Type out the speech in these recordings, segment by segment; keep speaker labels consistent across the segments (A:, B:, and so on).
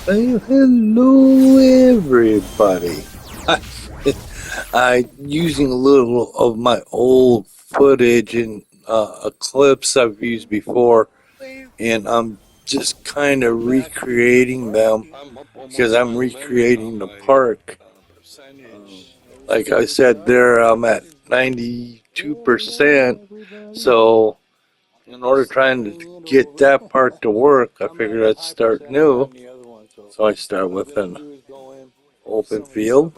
A: Hello, everybody. I'm using a little of my old footage and clips I've used before, and I'm just kind of recreating them because I'm recreating the park. Like I said, there I'm at 92%. So, in order trying to get that part to work, I figured I'd start new. So I start with an open field,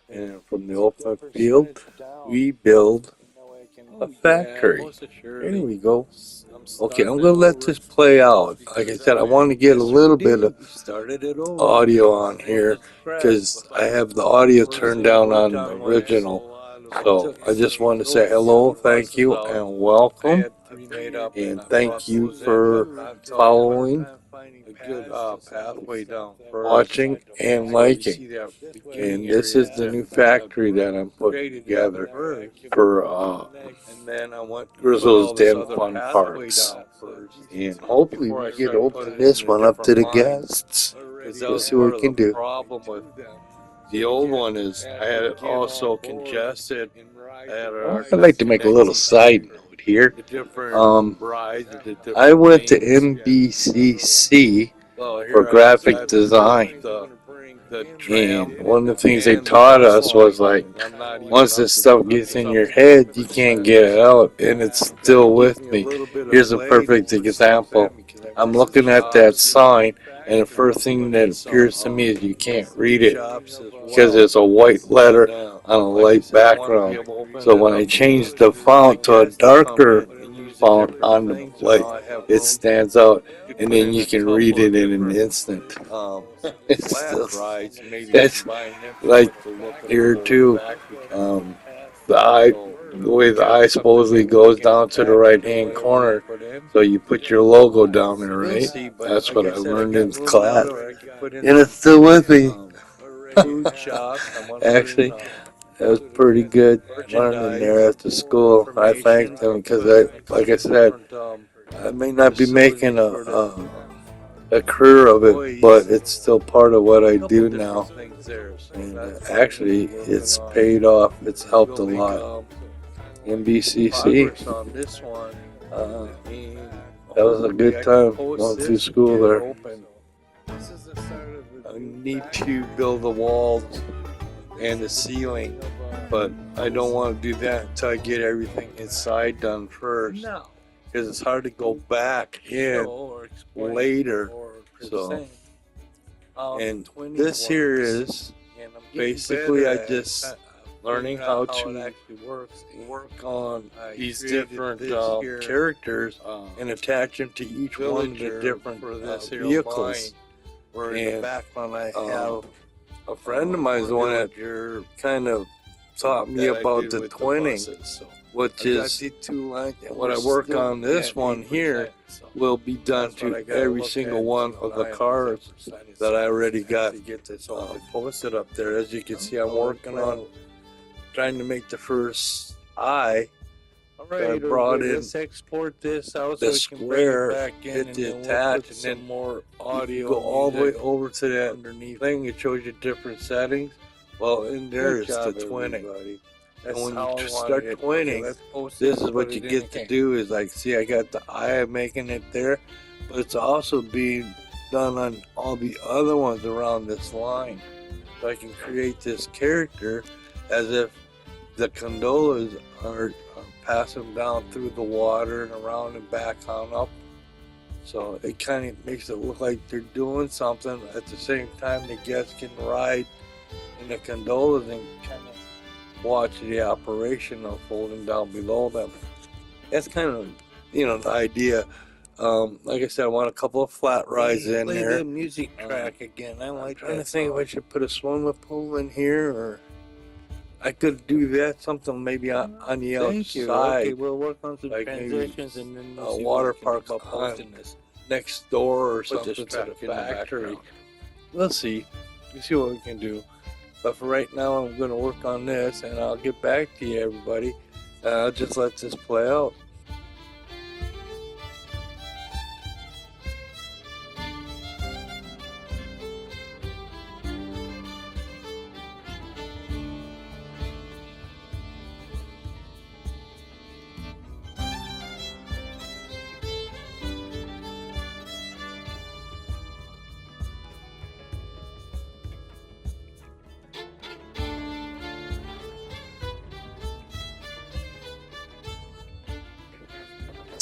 A: and from the open field, we build a factory. Here we go. Okay, I'm gonna let this play out. Like I said, I want to get a little bit of audio on here because I have the audio turned down on the original. So I just want to say hello, thank you, and welcome. And thank you for following, watching, and liking. And this is the new factory that I'm putting together for Grizzle's Den Fun Parks. And hopefully we get open this one up to the guests. We'll see what we can do. The old one is, I had it also congested. I'd like to make a little side note here. I went to MBCC for graphic design. And one of the things they taught us was like, once this stuff gets in your head, you can't get it out, and it's still with me. Here's a perfect example. I'm looking at that sign, and the first thing that appears to me is you can't read it because it's a white letter on a light background. So when I change the font to a darker font on the light, it stands out, and then you can read it in an instant. It's still, that's like here too. The eye, the way the eye supposedly goes down to the right hand corner, so you put your logo down there, right? That's what I learned in class, and it's still with me. Actually, that was pretty good learning there at the school. I thanked them because like I said, I may not be making a career of it, but it's still part of what I do now. And actually, it's paid off. It's helped a lot. MBCC. That was a good time going through school there. I need to build the walls and the ceiling, but I don't want to do that until I get everything inside done first. Because it's hard to go back in later. So, and this here is basically I just learning how to work on these different characters and attach them to each one of the different vehicles. And a friend of mine is the one that kind of taught me about the twinning, which is what I work on. This one here will be done to every single one of the cars that I already got posted up there. As you can see, I'm working on trying to make the first eye. I brought in the square, hit the attach, and then more audio. Go all the way over to that underneath thing. It shows you different settings. Well, in there is the twinning. And when you start twinning, this is what you get to do is like, see, I got the eye, I'm making it there, but it's also being done on all the other ones around this line. So I can create this character as if the gondolas are passing down through the water and around and back on up. So it kind of makes it look like they're doing something. At the same time, the guests can ride in the gondolas and kind of watch the operation unfolding down below them. That's kind of, the idea. Like I said, I want a couple of flat rides in there. Play the music track again. I'm trying to think if I should put a swimming pool in here, or I could do that, something maybe on the outside. Okay, we'll work on some transitions and then we'll see water park next door or something to the factory. We'll see. We'll see what we can do. But for right now, I'm going to work on this, and I'll get back to you, everybody. I'll just let this play out.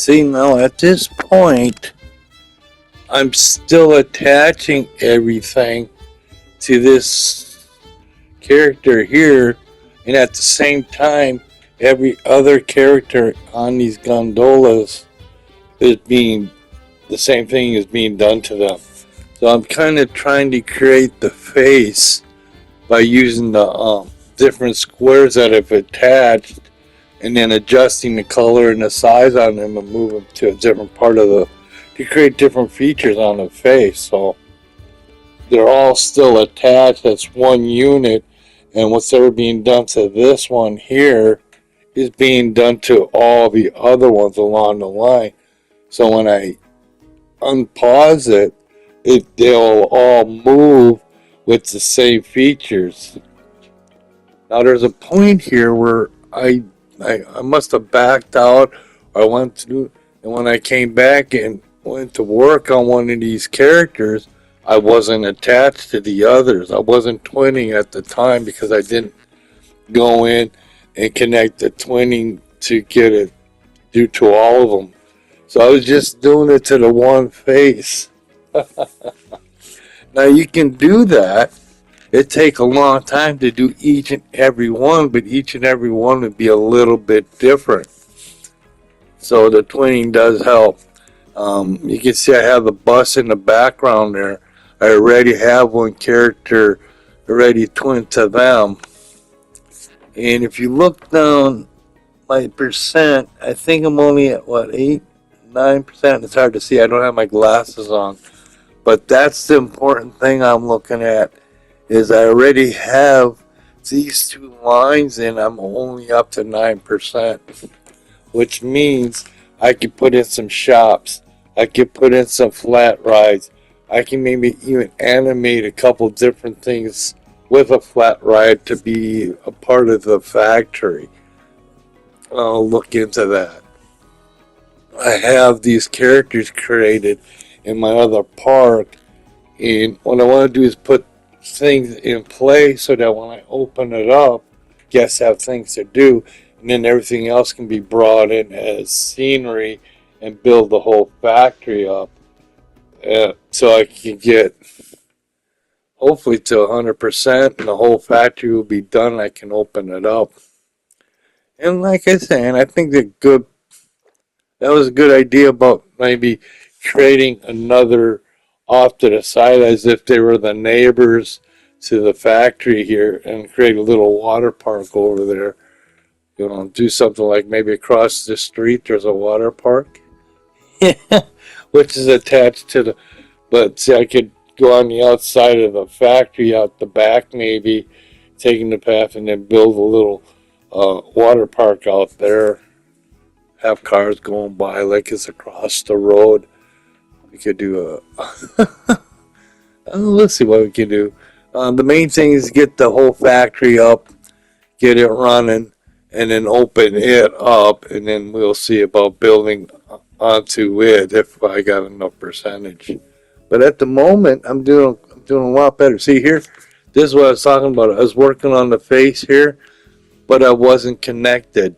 A: See, now at this point, I'm still attaching everything to this character here, and at the same time, every other character on these gondolas is being, the same thing is being done to them. So I'm kind of trying to create the face by using the different squares that I've attached, and then adjusting the color and the size on them and move them to a different part of the, to create different features on the face. So they're all still attached. That's one unit, and what's ever being done to this one here is being done to all the other ones along the line. So when I unpause it, they'll all move with the same features. Now there's a point here where I must have backed out, or I went to do, and when I came back and went to work on one of these characters, I wasn't attached to the others. I wasn't twinning at the time because I didn't go in and connect the twinning to get it due to all of them. So I was just doing it to the one face. Now you can do that. It takes a long time to do each and every one, but each and every one would be a little bit different. So the twinning does help. You can see I have the bus in the background there. I already have one character already twinned to them. And if you look down my percent, I think I'm only at what, 8, 9%? It's hard to see. I don't have my glasses on. But that's the important thing I'm looking at, is I already have these two lines and I'm only up to 9%, which means I could put in some shops. I could put in some flat rides. I can maybe even animate a couple different things with a flat ride to be a part of the factory. I'll look into that. I have these characters created in my other park, and what I want to do is put things in place so that when I open it up, guests have things to do, and then everything else can be brought in as scenery and build the whole factory up. So I can get hopefully to 100%, and the whole factory will be done. I can open it up. And like I said, I think that was a good idea about maybe creating another off to the side as if they were the neighbors to the factory here, and create a little water park over there. You know, do something like maybe across the street there's a water park. Which is attached to the, but see, I could go on the outside of the factory out the back, maybe taking the path, and then build a little water park out there. Have cars going by like it's across the road. We could do let's see what we can do. The main thing is get the whole factory up, get it running, and then open it up, and then we'll see about building onto it if I got enough percentage. But at the moment, I'm doing a lot better. See here, this is what I was talking about. I was working on the face here, but I wasn't connected.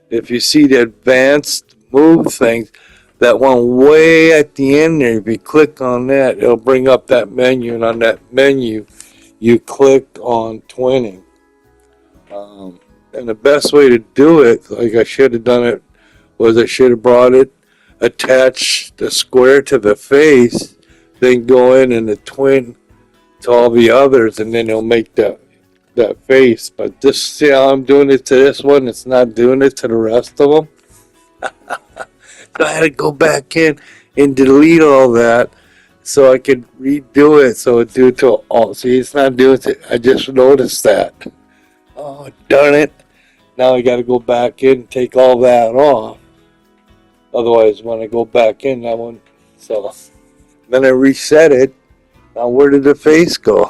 A: If you see the advanced move things, that one way at the end there, if you click on that, it'll bring up that menu, and on that menu, you click on twinning. And the best way to do it, like I should have done it, was I should have brought it, attached the square to the face, then go in and the twin to all the others, and then it'll make that face. But this, see how I'm doing it to this one, it's not doing it to the rest of them. So I had to go back in and delete all that so I could redo it, so it do it to all. See, it's not doing it. I just noticed that. Oh, darn it. Now I got to go back in and take all that off. Otherwise, when I go back in, that one, so then I reset it. Now, where did the face go?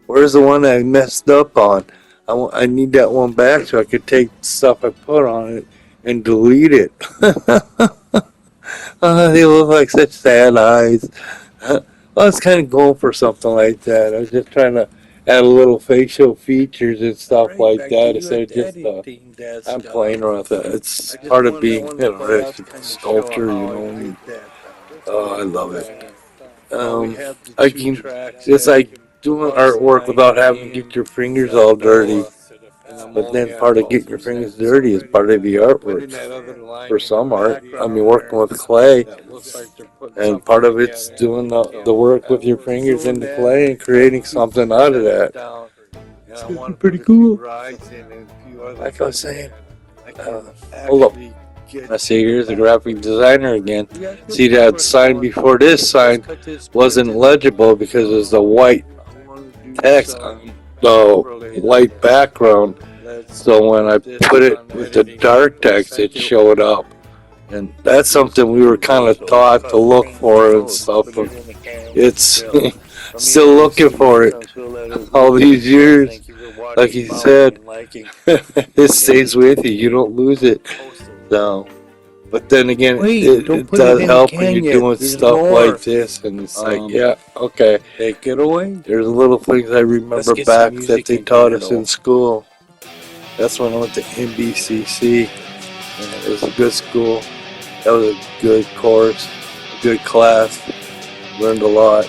A: Where's the one I messed up on? I need that one back so I could take the stuff I put on it and delete it. They look like such sad eyes. I was kind of going for something like that. I was just trying to add a little facial features and stuff like that instead of just I'm playing around with it. It's part of being a sculptor, you know. Oh, I love it. I can, it's like doing artwork without having to get your fingers all dirty. But then part of getting your fingers dirty is part of the artwork. For some art, I mean, working with clay, and part of it's doing the work with your fingers in the clay and creating something out of that. It's pretty cool. Like I was saying, hold up. I see here's the graphic designer again. See that sign before this sign wasn't legible because it was the white text on the white background. So when I put it with the dark text, it showed up. And that's something we were kind of taught to look for and stuff. But it's still looking for it all these years. Like he said, it stays with you. You don't lose it. So, but then again, it does help when you're doing stuff like this. And it's like, yeah, okay. Take it away. There's little things I remember back that they taught us in school. That's when I went to NBCC. And it was a good school. That was a good course, a good class. Learned a lot.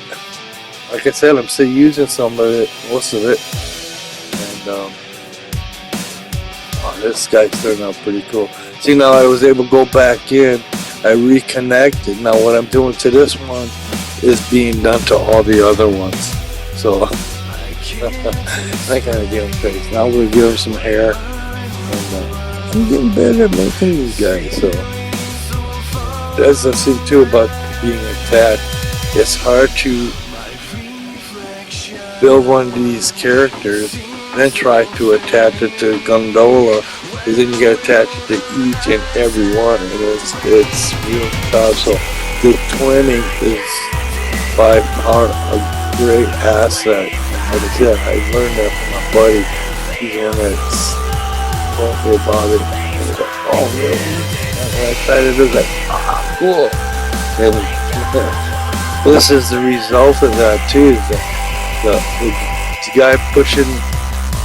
A: Like I said, I'm still using some of it, most of it. And this guy's turned out pretty cool. See, now I was able to go back in. I reconnected. Now what I'm doing to this one is being done to all the other ones. So I kind of give him face. Now we're gonna give him some hair. And I'm getting better at making these guys. So that's the thing too about being attached. It's hard to build one of these characters, then try to attach it to Gondola, because then you got to attach it to each and every one, and it's real tough. So the twinning is by far a great asset. Like I said, I learned that from my buddy. He's the one that's told me about it. And I was like, oh really? And when I tried it, it was like, cool. And this is the result of that too. The guy pushing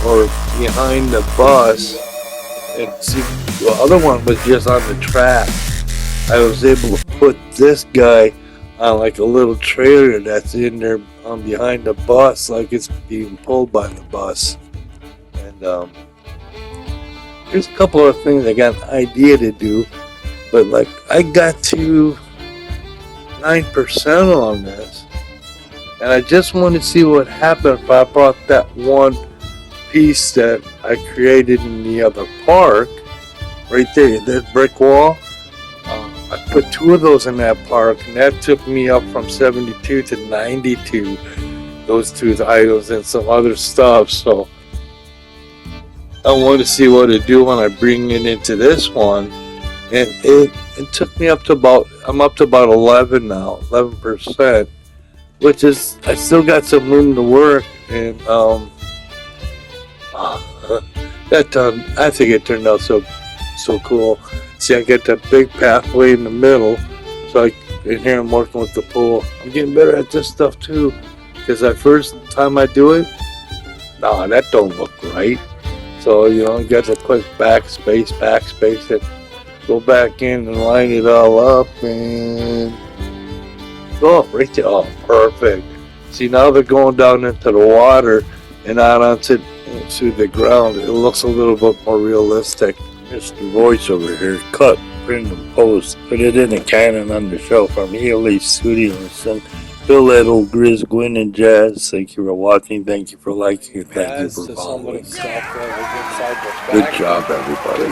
A: or behind the bus, and see, the other one was just on the track. I was able to put this guy on like a little trailer that's in there behind the bus, like it's being pulled by the bus. And there's a couple of things I got an idea to do, but like I got to 9% on this, and I just want to see what happened if I brought that one piece that I created in the other park right there, that brick wall. I put 2 of those in that park, and that took me up from 72 to 92, those 2 items and some other stuff. So I want to see what it do when I bring it into this one. And it took me up to I'm up to about 11 now, 11%, which is, I still got some room to work. And I think it turned out so cool. See, I get that big pathway in the middle, so in here I'm working with the pool. I'm getting better at this stuff too, because that first time I do it, that don't look right. So you got to click backspace, and go back in and line it all up, and right there. Oh, perfect. See, now they're going down into the water and not onto the ground. It looks a little bit more realistic. Mr. Voice over here, cut, print and post, put it in a Canon on the shelf from ELE Studios, and Bill that OelGrez, Gwyn and Jazz. Thank you for watching, thank you for liking, thank you for following. Good job, everybody.